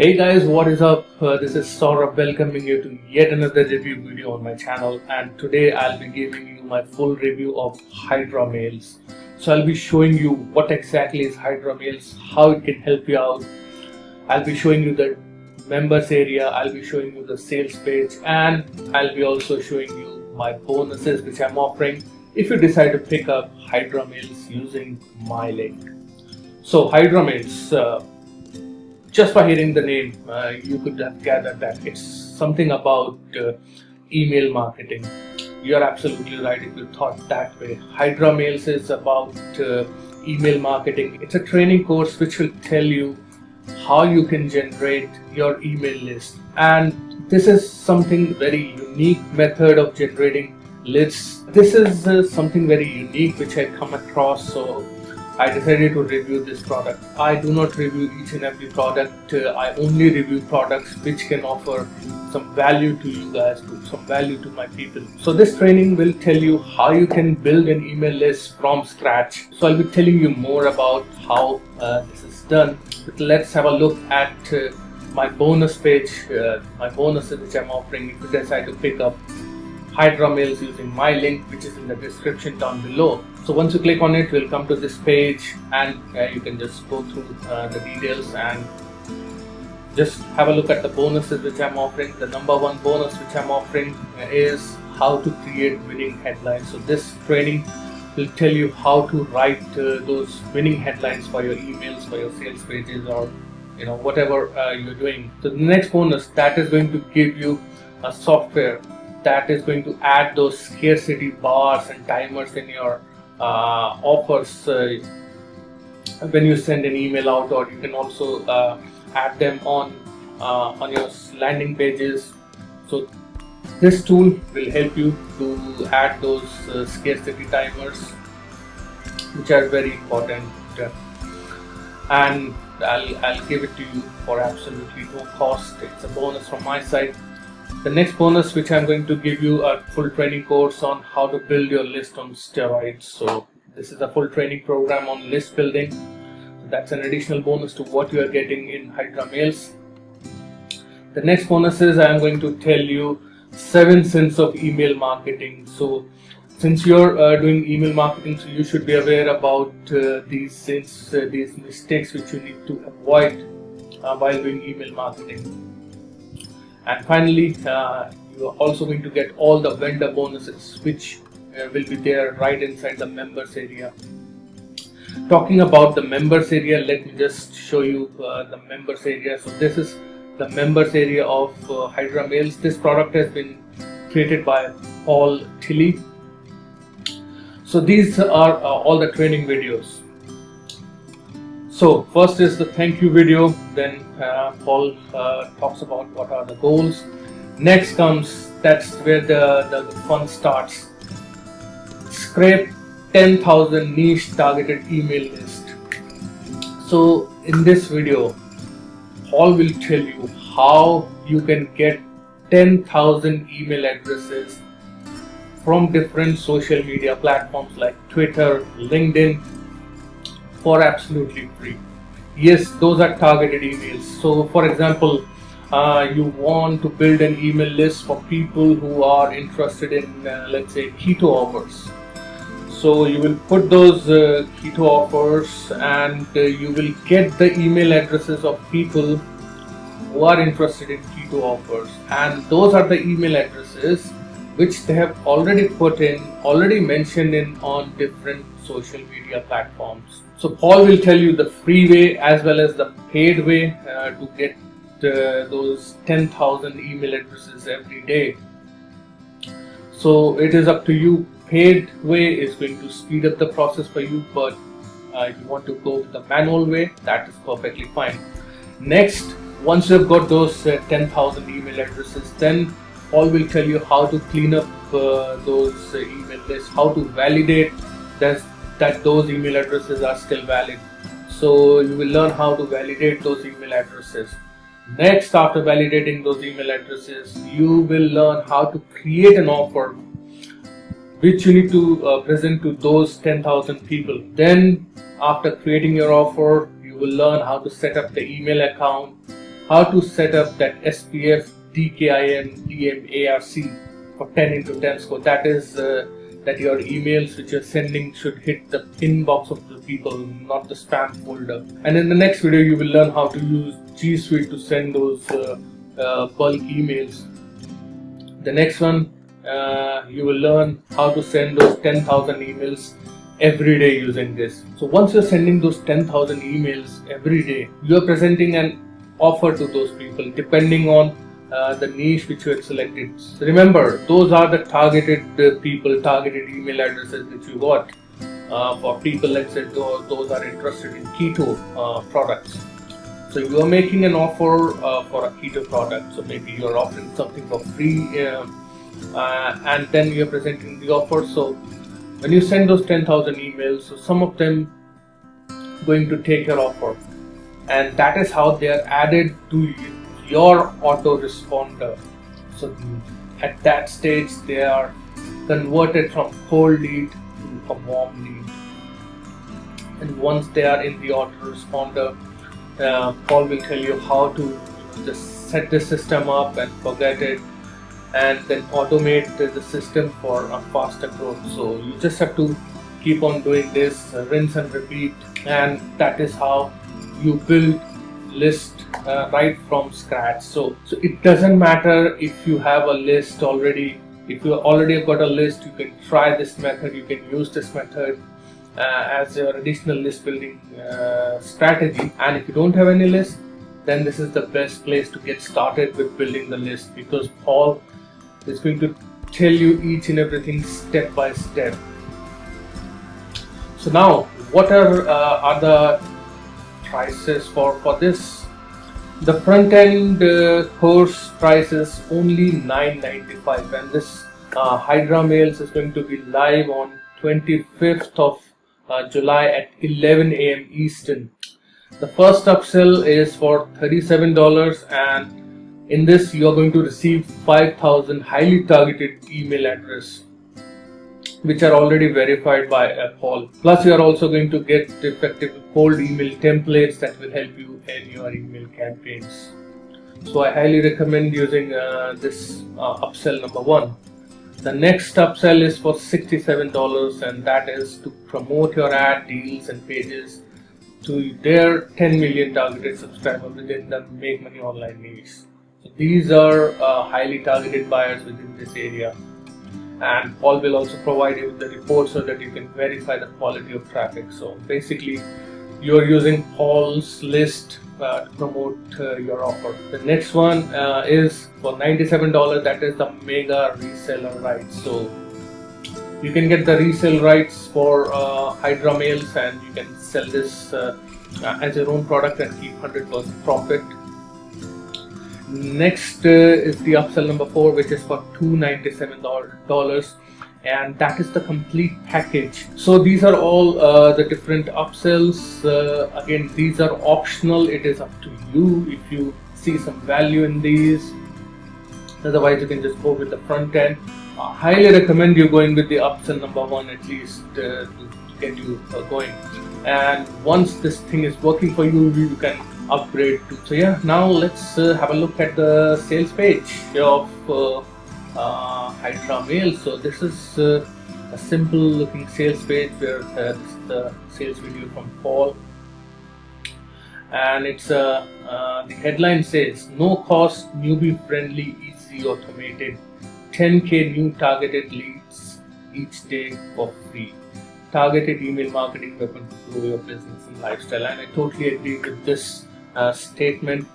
Hey guys, what is up? This is Saurabh welcoming you to yet another review video on my channel, and today I'll be giving you my full review of Hydra Mailz. So I'll be showing you what exactly is Hydra Mailz, how it can help you out. I'll be showing you the members area, I'll be showing you the sales page, and I'll be also showing you my bonuses which I'm offering if you decide to pick up Hydra Mailz using my link. So Hydra Mailz, just by hearing the name, you could have gathered that it's something about email marketing. You're absolutely right if you thought that way. Hydra Mailz is about email marketing. It's a training course which will tell you how you can generate your email list. And this is something very unique method of generating lists. This is something very unique which I come across. So I decided to review this product. I do not review each and every product. I only review products which can offer some value to you guys, some value to my people. So this training will tell you how you can build an email list from scratch. So I'll be telling you more about how this is done. But let's have a look at my bonus page, my bonuses which I'm offering if you decide to pick up Hydra Mailz using my link, which is in the description down below. So once you click on it, we'll come to this page, and you can just go through the details and just have a look at the bonuses which I'm offering. The number one bonus which I'm offering is how to create winning headlines. So this training will tell you how to write those winning headlines for your emails, for your sales pages, or whatever you're doing. So the next bonus, that is going to give you a software that is going to add those scarcity bars and timers in your offers when you send an email out, or you can also add them on your landing pages. So this tool will help you to add those scarcity timers, which are very important, and I'll give it to you for absolutely no cost. It's a bonus from my side. The next bonus which I'm going to give you a full training course on how to build your list on steroids. So this is a full training program on list building. That's an additional bonus to what you are getting in Hydra Mailz. The next bonus is I'm going to tell you 7 sins of email marketing. So since you're doing email marketing, so you should be aware about these sins, these mistakes which you need to avoid while doing email marketing. And finally, you are also going to get all the vendor bonuses which will be there right inside the members area. Talking about the members area, let me just show you the members area. So this is the members area of Hydra Mailz. This product has been created by Paul Tilley. So these are all the training videos. So first is the thank you video, then Paul talks about what are the goals. Next comes, that's where the fun starts. Scrape 10,000 niche targeted email list. So in this video, Paul will tell you how you can get 10,000 email addresses from different social media platforms like Twitter, LinkedIn, for absolutely free. Yes, those are targeted emails. So for example, you want to build an email list for people who are interested in let's say keto offers. So you will put those keto offers, and you will get the email addresses of people who are interested in keto offers, and those are the email addresses which they have already mentioned in on different social media platforms. So Paul will tell you the free way as well as the paid way to get those 10,000 email addresses every day. So it is up to you. Paid way is going to speed up the process for you, but if you want to go with the manual way, that is perfectly fine. Next, once you have got those 10,000 email addresses, then Paul will tell you how to clean up those email lists, how to validate that those email addresses are still valid. So you will learn how to validate those email addresses. Next, after validating those email addresses, you will learn how to create an offer which you need to present to those 10,000 people. Then after creating your offer, you will learn how to set up the email account, how to set up that SPF DKIM DMARC for 10 into 10 score. That is that your emails which you're sending should hit the inbox of the people, not the spam folder. And in the next video, you will learn how to use G Suite to send those bulk emails. The next one, you will learn how to send those 10,000 emails every day using this. So once you're sending those 10,000 emails every day, you're presenting an offer to those people depending on the niche which you had selected. So remember, those are the targeted people, targeted email addresses which you got for people, let's say those are interested in keto products. So you are making an offer for a keto product. So maybe you're offering something for free and then you're presenting the offer. So when you send those 10,000 emails, so some of them going to take your offer, and that is how they are added to your autoresponder. So at that stage, they are converted from cold lead to a warm lead. And once they are in the autoresponder, Paul will tell you how to just set the system up and forget it, and then automate the system for a faster growth. So you just have to keep on doing this, rinse and repeat, and that is how you build list right from scratch. So it doesn't matter if you have a list already. If you already got a list, you can try this method. You can use this method as your additional list building strategy. And if you don't have any list, then this is the best place to get started with building the list, because Paul is going to tell you each and everything step by step. So now, what are the prices for this? The front end course price is only $9.95, and this Hydra Mailz is going to be live on 25th of July at 11 a.m. Eastern. The first upsell is for $37, and in this you are going to receive 5,000 highly targeted email addresses which are already verified by Paul. Plus, you are also going to get effective cold email templates that will help you in your email campaigns. So I highly recommend using this upsell number 1. The next upsell is for $67, and that is to promote your ad deals and pages to their 10 million targeted subscribers within the Make Money Online niche. So these are highly targeted buyers within this area. And Paul will also provide you with the report so that you can verify the quality of traffic. So basically, you're using Paul's list to promote your offer. The next one is for $97. That is the mega reseller rights. So you can get the resale rights for Hydra Mailz, and you can sell this as your own product and keep 100% profit. Next is the upsell number 4, which is for $297, and that is the complete package. So these are all the different upsells. Again, these are optional. It is up to you if you see some value in these. Otherwise, you can just go with the front end. I highly recommend you going with the upsell number 1 at least to get you going. And once this thing is working for you, you can upgrade to. So yeah, now let's have a look at the sales page of Hydra Mailz. So this is a simple looking sales page where this is the sales video from Paul, and it's the headline says no cost, newbie friendly, easy, automated, 10k new targeted leads each day for free. Targeted email marketing weapon to grow your business and lifestyle. And I totally agree with this statement,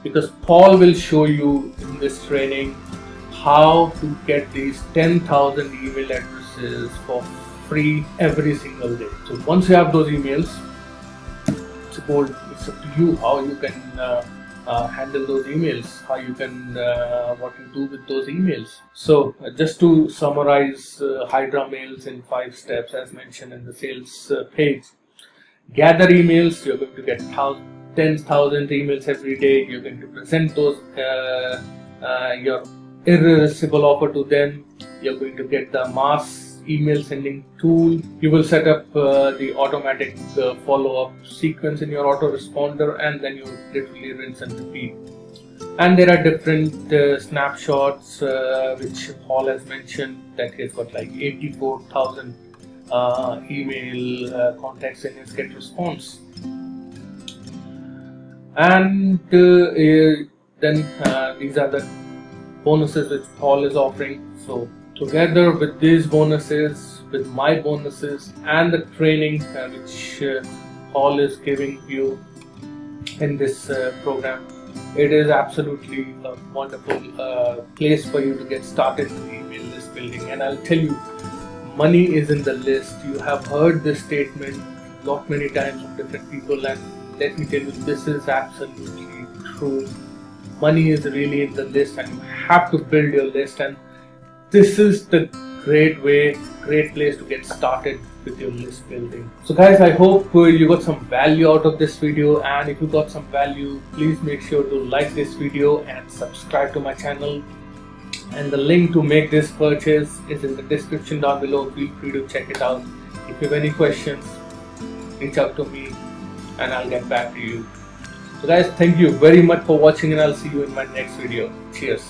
because Paul will show you in this training how to get these 10,000 email addresses for free every single day. So once you have those emails, it's up to you how you can handle those emails, how you can what you do with those emails. So just to summarize Hydra Mailz in 5 steps as mentioned in the sales page. Gather emails. You're going to get 10,000 emails every day. You're going to present those your irresistible offer to them. You're going to get the mass email sending tool. You will set up the automatic follow-up sequence in your autoresponder, and then you literally rinse and repeat. And there are different snapshots which Paul has mentioned, that he's got like 84,000 email contacts in his get response. And then these are the bonuses which Paul is offering. So together with these bonuses, with my bonuses and the training which Paul is giving you in this program, it is absolutely a wonderful place for you to get started with email list building. And I'll tell you, money is in the list. You have heard this statement lot many times from different people, and let me tell you, this is absolutely true. Money is really in the list, and you have to build your list, and this is the great place to get started with your list building. So guys, I hope you got some value out of this video, and if you got some value, please make sure to like this video and subscribe to my channel. And the link to make this purchase is in the description down below. Feel free to check it out. If you have any questions, reach out to me and I'll get back to you. So guys, thank you very much for watching, and I'll see you in my next video. Cheers.